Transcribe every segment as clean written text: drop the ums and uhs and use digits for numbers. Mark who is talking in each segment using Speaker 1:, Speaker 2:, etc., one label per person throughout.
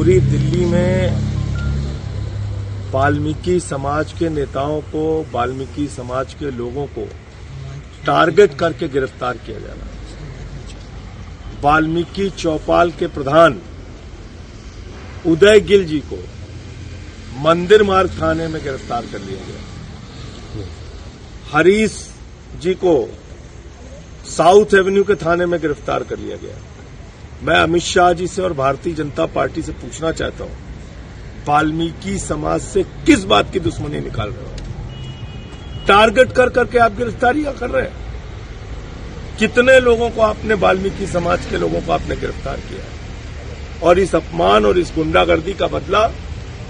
Speaker 1: पूरी दिल्ली में वाल्मीकि समाज के नेताओं को, वाल्मीकि समाज के लोगों को टारगेट करके गिरफ्तार किया जा रहा है। वाल्मीकि चौपाल के प्रधान उदय गिल जी को मंदिर मार्ग थाने में गिरफ्तार कर लिया गया। हरीश जी को साउथ एवेन्यू के थाने में गिरफ्तार कर लिया गया। मैं अमित शाह जी से और भारतीय जनता पार्टी से पूछना चाहता हूं, वाल्मीकि समाज से किस बात की दुश्मनी निकाल रहे हो? टारगेट कर करके आप गिरफ्तारियां कर रहे हैं। कितने लोगों को आपने, वाल्मीकि समाज के लोगों को आपने गिरफ्तार किया है? और इस अपमान और इस गुंडागर्दी का बदला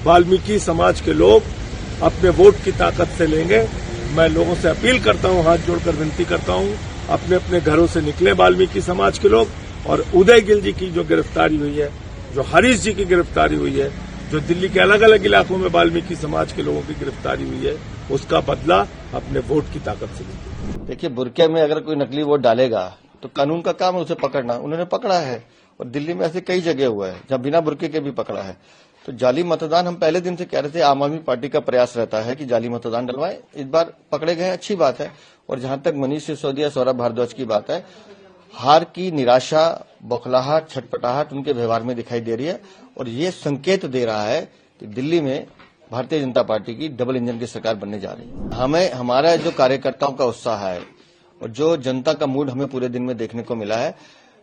Speaker 1: वाल्मीकि समाज के लोग अपने वोट की ताकत से लेंगे। मैं लोगों से अपील करता हूं, हाथ जोड़कर विनती करता हूं, अपने अपने घरों से निकले वाल्मीकि समाज के लोग। और उदय गिल जी की जो गिरफ्तारी हुई है, जो हरीश जी की गिरफ्तारी हुई है, जो दिल्ली के अलग अलग इलाकों में वाल्मीकि समाज के लोगों की गिरफ्तारी हुई है, उसका बदला अपने वोट की ताकत से लेंगे।
Speaker 2: देखिए, बुरके में अगर कोई नकली वोट डालेगा तो कानून का काम है उसे पकड़ना। उन्होंने पकड़ा है और दिल्ली में ऐसे कई जगह हुआ है जहां बिना बुरके के भी पकड़ा है। तो जाली मतदान हम पहले दिन से कह रहे थे, आम आदमी पार्टी का प्रयास रहता है कि जाली मतदान डलवाएं। इस बार पकड़े गए, अच्छी बात है। और जहां तक मनीष सिसोदिया, सौरभ भारद्वाज की बात है, हार की निराशा, बौखलाहट, छटपटाहट उनके व्यवहार में दिखाई दे रही है और ये संकेत दे रहा है कि दिल्ली में भारतीय जनता पार्टी की डबल इंजन की सरकार बनने जा रही है। हमें, हमारा जो कार्यकर्ताओं का उत्साह है और जो जनता का मूड हमें पूरे दिन में देखने को मिला है,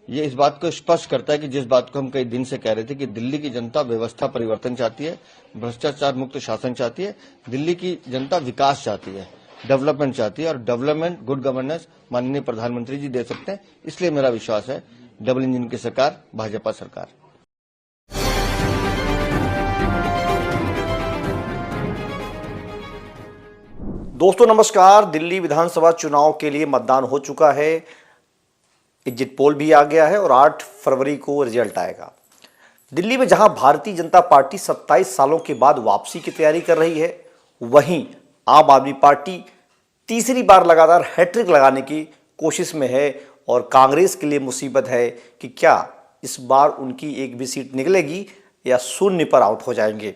Speaker 2: ये इस बात को स्पष्ट करता है कि जिस बात को हम कई दिन से कह रहे थे कि दिल्ली की जनता व्यवस्था परिवर्तन चाहती है, भ्रष्टाचार मुक्त शासन चाहती है, दिल्ली की जनता विकास चाहती है, डेवलपमेंट चाहती है। और डेवलपमेंट, गुड गवर्नेंस माननीय प्रधानमंत्री जी दे सकते हैं। इसलिए मेरा विश्वास है डबल इंजन की सरकार, भाजपा सरकार।
Speaker 3: दोस्तों नमस्कार। दिल्ली विधानसभा चुनाव के लिए मतदान हो चुका है, एग्जिट पोल भी आ गया है और 8 फरवरी को रिजल्ट आएगा। दिल्ली में जहां भारतीय जनता पार्टी 27 सालों के बाद वापसी की तैयारी कर रही है, वहीं आम आदमी पार्टी तीसरी बार लगातार हैट्रिक लगाने की कोशिश में है। और कांग्रेस के लिए मुसीबत है कि क्या इस बार उनकी एक भी सीट निकलेगी या शून्य पर आउट हो जाएंगे।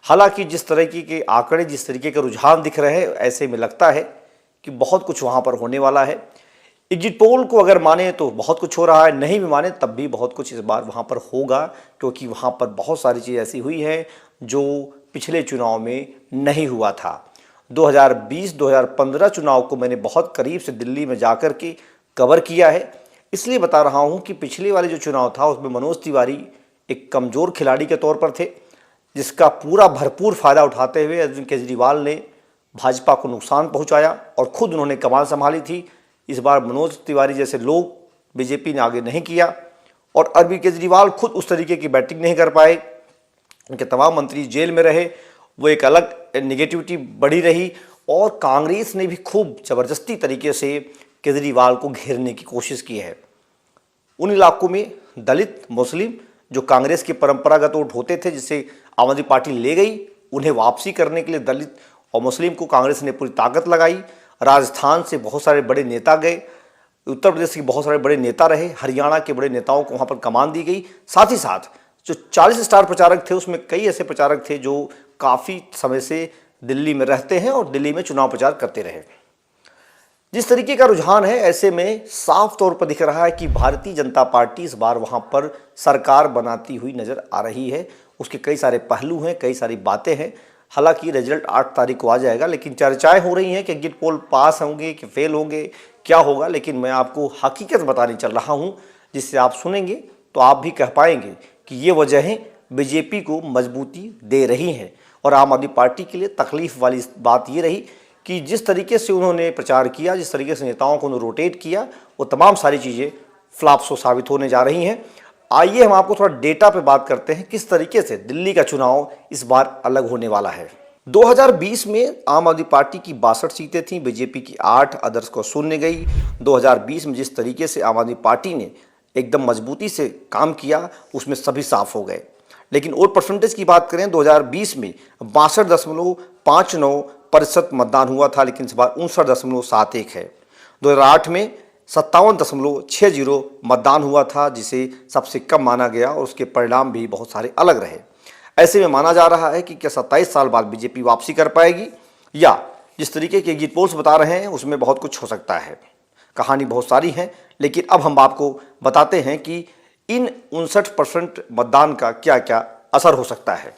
Speaker 3: हालांकि जिस तरीके के आंकड़े, जिस तरीके के रुझान दिख रहे हैं, ऐसे में लगता है कि बहुत कुछ वहां पर होने वाला है। एग्जिट पोल को अगर माने तो बहुत कुछ हो रहा है, नहीं भी माने तब भी बहुत कुछ इस बार वहां पर होगा, क्योंकि वहां पर बहुत सारी चीज़ ऐसी हुई है जो पिछले चुनाव में नहीं हुआ था। 2020-2015 चुनाव को मैंने बहुत करीब से दिल्ली में जाकर के कवर किया है। इसलिए बता रहा हूं कि पिछले वाले जो चुनाव था उसमें मनोज तिवारी एक कमज़ोर खिलाड़ी के तौर पर थे, जिसका पूरा भरपूर फ़ायदा उठाते हुए अरविंद केजरीवाल ने भाजपा को नुकसान पहुंचाया और खुद उन्होंने कमान संभाली थी। इस बार मनोज तिवारी जैसे लोग बीजेपी ने आगे नहीं किया और अरविंद केजरीवाल खुद उस तरीके की बैटिंग नहीं कर पाए। उनके तमाम मंत्री जेल में रहे, वो एक अलग नेगेटिविटी बढ़ी रही। और कांग्रेस ने भी खूब ज़बरदस्ती तरीके से केजरीवाल को घेरने की कोशिश की है। उन इलाकों में दलित, मुस्लिम जो कांग्रेस के परंपरागत वोट होते थे, जिसे आम आदमी पार्टी ले गई, उन्हें वापसी करने के लिए दलित और मुस्लिम को कांग्रेस ने पूरी ताकत लगाई। राजस्थान से बहुत सारे बड़े नेता गए, उत्तर प्रदेश के बहुत सारे बड़े नेता रहे, हरियाणा के बड़े नेताओं को वहाँ पर कमान दी गई। साथ ही साथ जो 40 स्टार प्रचारक थे, उसमें कई ऐसे प्रचारक थे जो काफ़ी समय से दिल्ली में रहते हैं और दिल्ली में चुनाव प्रचार करते रहे। जिस तरीके का रुझान है, ऐसे में साफ तौर पर दिख रहा है कि भारतीय जनता पार्टी इस बार वहाँ पर सरकार बनाती हुई नज़र आ रही है। उसके कई सारे पहलू हैं, कई सारी बातें हैं। हालांकि रिजल्ट 8 तारीख को आ जाएगा, लेकिन चर्चाएं हो रही हैं कि एग्जिट पोल पास होंगे कि फेल होंगे, क्या होगा। लेकिन मैं आपको हकीकत बताने चल रहा हूँ, जिससे आप सुनेंगे तो आप भी कह पाएंगे कि ये वजहें बीजेपी को मजबूती दे रही हैं। और आम आदमी पार्टी के लिए तकलीफ वाली बात ये रही कि जिस तरीके से उन्होंने प्रचार किया, जिस तरीके से नेताओं को उन्होंने रोटेट किया, वो तमाम सारी चीज़ें फ्लॉप्स साबित होने जा रही हैं। आइए हम आपको थोड़ा डेटा पे बात करते हैं, किस तरीके से दिल्ली का चुनाव इस बार अलग होने वाला है। 2020 में आम आदमी पार्टी की 62 सीटें थीं, बीजेपी की 8, अदर्स को शून्य गई। 2020 में जिस तरीके से आम आदमी पार्टी ने एकदम मजबूती से काम किया, उसमें सभी साफ हो गए। लेकिन वोट परसेंटेज की बात करें, 2020 में 62.59% मतदान हुआ था, लेकिन इस बार 59.71 है। 2008 में 57.60 मतदान हुआ था, जिसे सबसे कम माना गया और उसके परिणाम भी बहुत सारे अलग रहे। ऐसे में माना जा रहा है कि क्या 27 साल बाद बीजेपी वापसी कर पाएगी, या जिस तरीके के एग्जिट पोल्स बता रहे हैं उसमें बहुत कुछ हो सकता है। कहानी बहुत सारी है, लेकिन अब हम आपको बताते हैं कि इन 59% मतदान का क्या क्या असर हो सकता है।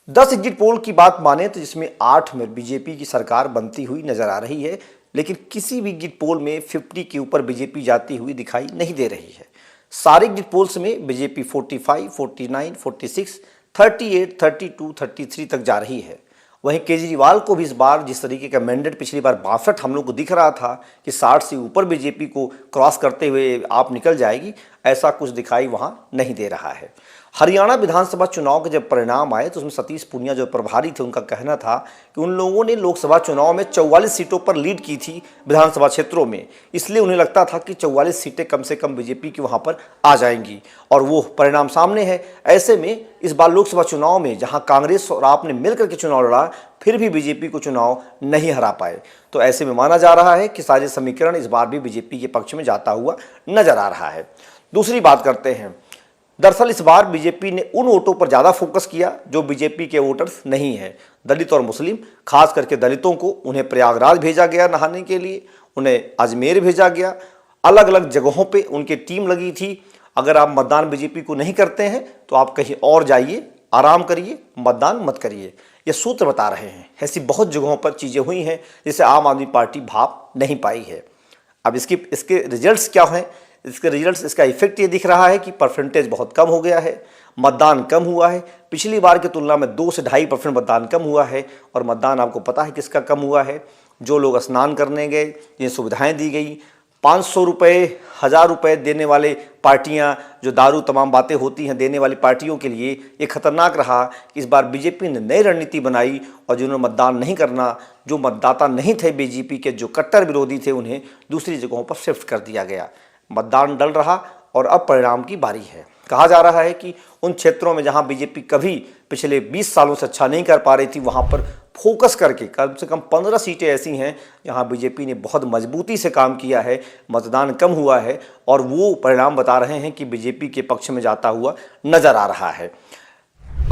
Speaker 3: 10 एग्जिट पोल की बात माने तो जिसमें 8 में बीजेपी की सरकार बनती हुई नजर आ रही है, लेकिन किसी भी एग्जिट पोल में 50 के ऊपर बीजेपी जाती हुई दिखाई नहीं दे रही है। सारे एग्जिट पोल्स में बीजेपी 45, 49, 46, 38, 32, 33 तक जा रही है। वहीं केजरीवाल को भी इस बार जिस तरीके का मैंडेट पिछली बार 62 हम लोग को दिख रहा था कि 60 से ऊपर बीजेपी को क्रॉस करते हुए आप निकल जाएगी, ऐसा कुछ दिखाई वहां नहीं दे रहा है। हरियाणा विधानसभा चुनाव के जब परिणाम आए तो उसमें सतीश पूनिया जो प्रभारी थे उनका कहना था कि उन लोगों ने लोकसभा चुनाव में 44 सीटों पर लीड की थी विधानसभा क्षेत्रों में, इसलिए उन्हें लगता था कि 44 सीटें कम से कम बीजेपी की वहां पर आ जाएंगी, और वो परिणाम सामने है। ऐसे में इस बार लोकसभा चुनाव में जहां कांग्रेस और आप ने मिलकर के चुनाव लड़ा, फिर भी बीजेपी को चुनाव नहीं हरा पाए। तो ऐसे में माना जा रहा है कि सारे समीकरण इस बार भी बीजेपी के पक्ष में जाता हुआ नजर आ रहा है। दूसरी बात करते हैं, दरअसल इस बार बीजेपी ने उन वोटों पर ज़्यादा फोकस किया जो बीजेपी के वोटर्स नहीं हैं, दलित और मुस्लिम। खास करके दलितों को उन्हें प्रयागराज भेजा गया नहाने के लिए, उन्हें अजमेर भेजा गया, अलग अलग जगहों पे उनकी टीम लगी थी। अगर आप मतदान बीजेपी को नहीं करते हैं तो आप कहीं और जाइए, आराम करिए, मतदान मत करिए, ये सूत्र बता रहे हैं। ऐसी बहुत जगहों पर चीज़ें हुई हैं जिसे आम आदमी पार्टी भाप नहीं पाई है। अब इसके रिजल्ट्स क्या हैं? इसके रिजल्ट्स, इसका इफेक्ट ये दिख रहा है कि परसेंटेज बहुत कम हो गया है, मतदान कम हुआ है। पिछली बार की तुलना में 2 से 2.5% मतदान कम हुआ है। और मतदान आपको पता है किसका कम हुआ है? जो लोग स्नान करने गए, जिन्हें सुविधाएं दी गई, 500 रुपये, 1000 रुपये देने वाले पार्टियां, जो दारू तमाम बातें होती हैं देने वाली पार्टियों के लिए ये खतरनाक रहा कि इस बार बीजेपी ने नई रणनीति बनाई और जिन्होंने मतदान नहीं करना, जो मतदाता नहीं थे बीजेपी के, जो कट्टर विरोधी थे, उन्हें दूसरी जगहों पर शिफ्ट कर दिया गया। मतदान डल रहा और अब परिणाम की बारी है। कहा जा रहा है कि उन क्षेत्रों में जहां बीजेपी कभी पिछले 20 सालों से अच्छा नहीं कर पा रही थी, वहां पर फोकस करके कम से कम 15 सीटें ऐसी हैं जहां बीजेपी ने बहुत मजबूती से काम किया है, मतदान कम हुआ है और वो परिणाम बता रहे हैं कि बीजेपी के पक्ष में जाता हुआ नजर आ रहा है।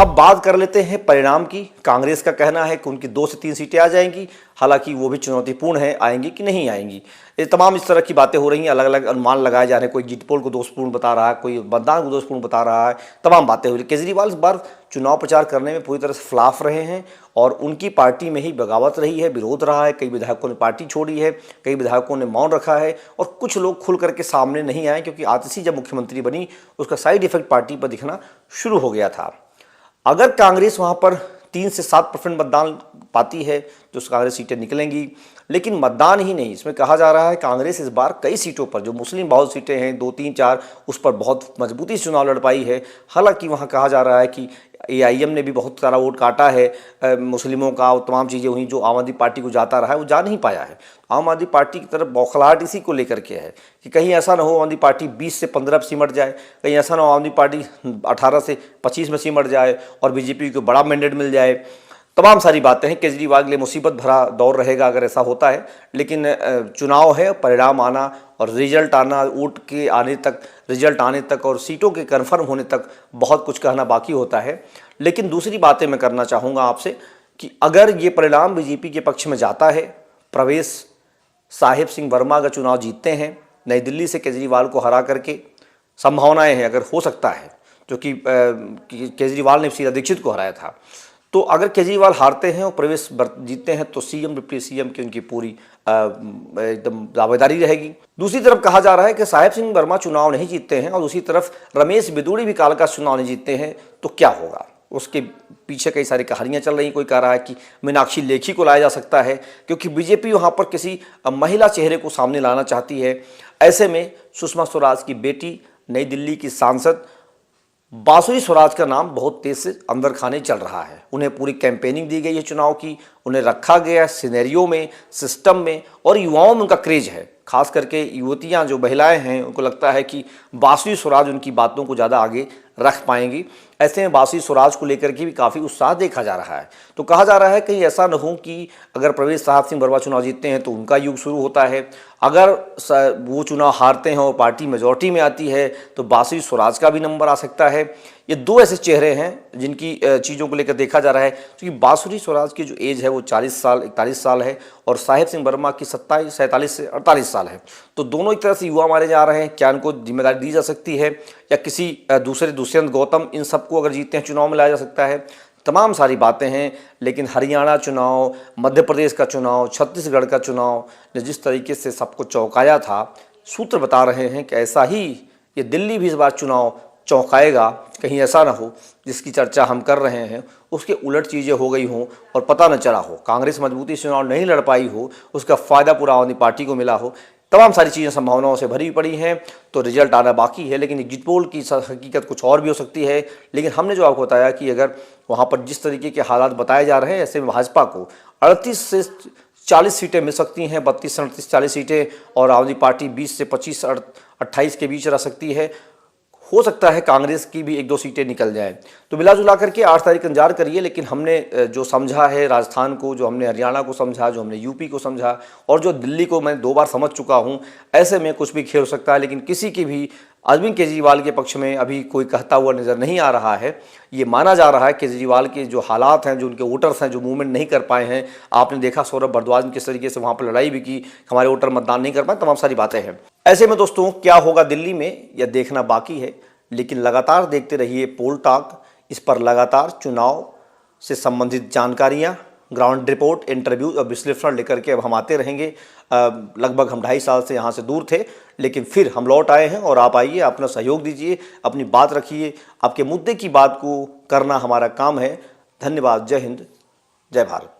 Speaker 3: अब बात कर लेते हैं परिणाम की। कांग्रेस का कहना है कि उनकी 2 से 3 सीटें आ जाएंगी, हालांकि वो भी चुनौतीपूर्ण है, आएंगी कि नहीं आएंगी। ये तमाम इस तरह की बातें हो रही हैं, अलग अलग अनुमान लगाए जा रहे हैं। कोई एग्जिट पोल को दोषपूर्ण बता रहा है, कोई मतदान को दोषपूर्ण बता रहा है, तमाम बातें हो रही। केजरीवाल इस बार चुनाव प्रचार करने में पूरी तरह से फ्लाफ रहे हैं और उनकी पार्टी में ही बगावत रही है, विरोध रहा है। कई विधायकों ने पार्टी छोड़ी है, कई विधायकों ने मौन रखा है और कुछ लोग खुल करके सामने नहीं आए, क्योंकि आतिशी जब मुख्यमंत्री बनी उसका साइड इफेक्ट पार्टी पर दिखना शुरू हो गया था। अगर कांग्रेस वहां पर 3 से 7% मतदान पाती है तो कांग्रेस सीटें निकलेंगी, लेकिन मतदान ही नहीं। इसमें कहा जा रहा है कांग्रेस इस बार कई सीटों पर, जो मुस्लिम बहुत सीटें हैं 2, 3, 4, उस पर बहुत मजबूती से चुनाव लड़ पाई है। हालांकि वहां कहा जा रहा है कि AIM ने भी बहुत सारा वोट काटा है मुस्लिमों का, और तमाम चीज़ें हुई। जो आम आदमी पार्टी को जाता रहा है वो जा नहीं पाया है। आम आदमी पार्टी की तरफ बौखलाहट इसी को लेकर के है कि कहीं ऐसा ना हो आम आदमी पार्टी 20 से 15 सिमट जाए, कहीं ऐसा ना हो आम आदमी पार्टी 18 से 25 में सिमट जाए और बीजेपी को बड़ा मैंडेट मिल जाए। तमाम सारी बातें हैं। केजरीवाल के लिए मुसीबत भरा दौर रहेगा अगर ऐसा होता है, लेकिन चुनाव है, परिणाम आना और रिजल्ट आना, वोट के आने तक, रिजल्ट आने तक और सीटों के कन्फर्म होने तक बहुत कुछ कहना बाकी होता है। लेकिन दूसरी बातें मैं करना चाहूँगा आपसे कि अगर ये परिणाम बीजेपी के पक्ष में जाता है, प्रवेश साहिब सिंह वर्मा का चुनाव जीतते हैं नई दिल्ली से केजरीवाल को हरा करके, संभावनाएं हैं अगर हो सकता है, जो कि केजरीवाल ने शीला दीक्षित को हराया था। तो अगर केजरीवाल हारते हैं और प्रवेश जीतते हैं तो CM डिप्टी CM की उनकी पूरी एकदम दावेदारी रहेगी। दूसरी तरफ कहा जा रहा है कि साहिब सिंह वर्मा चुनाव नहीं जीतते हैं और दूसरी तरफ रमेश बिदूड़ी भी कालका चुनाव नहीं जीतते हैं, तो क्या होगा? उसके पीछे कई सारी कहानियां चल रही। कोई कह रहा है कि मीनाक्षी लेखी को लाया जा सकता है, क्योंकि बीजेपी वहां पर किसी महिला चेहरे को सामने लाना चाहती है। ऐसे में सुषमा स्वराज की बेटी, नई दिल्ली की सांसद बासुरी स्वराज का नाम बहुत तेज से अंदर खाने चल रहा है। उन्हें पूरी कैंपेनिंग दी गई है चुनाव की, उन्हें रखा गया सिनेरियो में, सिस्टम में, और युवाओं में उनका क्रेज है। खास करके युवतियां, जो महिलाएं हैं, उनको लगता है कि बासुरी स्वराज उनकी बातों को ज़्यादा आगे रख पाएंगी। ऐसे में बासुरी स्वराज को लेकर के भी काफ़ी उत्साह देखा जा रहा है। तो कहा जा रहा है कहीं ऐसा न हो कि अगर प्रवेश साहब सिंह बरवा चुनाव जीतते हैं तो उनका युग शुरू होता है, अगर वो चुनाव हारते हैं और पार्टी मेजॉरिटी में आती है तो बासुरी स्वराज का भी नंबर आ सकता है। ये दो ऐसे चेहरे हैं जिनकी चीज़ों को लेकर देखा जा रहा है, क्योंकि बासुरी स्वराज की जो एज है वो 40 साल 41 साल है और साहिब सिंह वर्मा की 27 47 से 48 साल है। तो दोनों एक तरह से युवा मारे जा रहे हैं। क्या इनको जिम्मेदारी दी जा सकती है या किसी दूसरे दुष्यंत गौतम इन सबको अगर जीतते हैं चुनाव में लाया जा सकता है? तमाम सारी बातें हैं। लेकिन हरियाणा चुनाव, मध्य प्रदेश का चुनाव, छत्तीसगढ़ का चुनाव ने जिस तरीके से सबको चौंकाया था, सूत्र बता रहे हैं कि ऐसा ही ये दिल्ली भी इस बार चुनाव चौंकाएगा। कहीं ऐसा ना हो जिसकी चर्चा हम कर रहे हैं उसके उलट चीज़ें हो गई हों और पता न चला हो, कांग्रेस मजबूती से चुनाव नहीं लड़ पाई हो, उसका फ़ायदा पूरा आम आदमी पार्टी को मिला हो। तमाम सारी चीज़ें संभावनाओं से भरी पड़ी हैं। तो रिजल्ट आना बाकी है, लेकिन एग्जिट पोल की हकीकत कुछ और भी हो सकती है। लेकिन हमने जो आपको बताया कि अगर वहाँ पर जिस तरीके के हालात बताए जा रहे हैं, ऐसे में भाजपा को 38 से 40 सीटें मिल सकती हैं, 32 से 38 40 सीटें, और आम आदमी पार्टी 20 से 25 28 के बीच रह सकती है। हो सकता है कांग्रेस की भी 1-2 सीटें निकल जाएं। तो मिला जुला करके 8 तारीख इंतजार करिए। लेकिन हमने जो समझा है राजस्थान को, जो हमने हरियाणा को समझा, जो हमने यूपी को समझा और जो दिल्ली को मैं 2 बार समझ चुका हूं, ऐसे में कुछ भी खेल सकता है। लेकिन किसी की भी अरविंद केजरीवाल के पक्ष में अभी कोई कहता हुआ नज़र नहीं आ रहा है। ये माना जा रहा है केजरीवाल के जो हालात हैं, जो उनके वोटर्स हैं, जो मूवमेंट नहीं कर पाए हैं। आपने देखा सौरभ भारद्वाज ने किस तरीके से वहाँ पर लड़ाई भी की, हमारे वोटर मतदान नहीं कर पाए, तमाम सारी बातें हैं। ऐसे में दोस्तों क्या होगा दिल्ली में यह देखना बाकी है। लेकिन लगातार देखते रहिए पोल टॉक। इस पर लगातार चुनाव से संबंधित जानकारियां, ग्राउंड रिपोर्ट, इंटरव्यू और विश्लेषण लेकर के अब हम आते रहेंगे। लगभग हम 2.5 साल से यहाँ से दूर थे, लेकिन फिर हम लौट आए हैं और आप आइए, अपना सहयोग दीजिए, अपनी बात रखिए। आपके मुद्दे की बात को करना हमारा काम है। धन्यवाद। जय हिंद, जय भारत।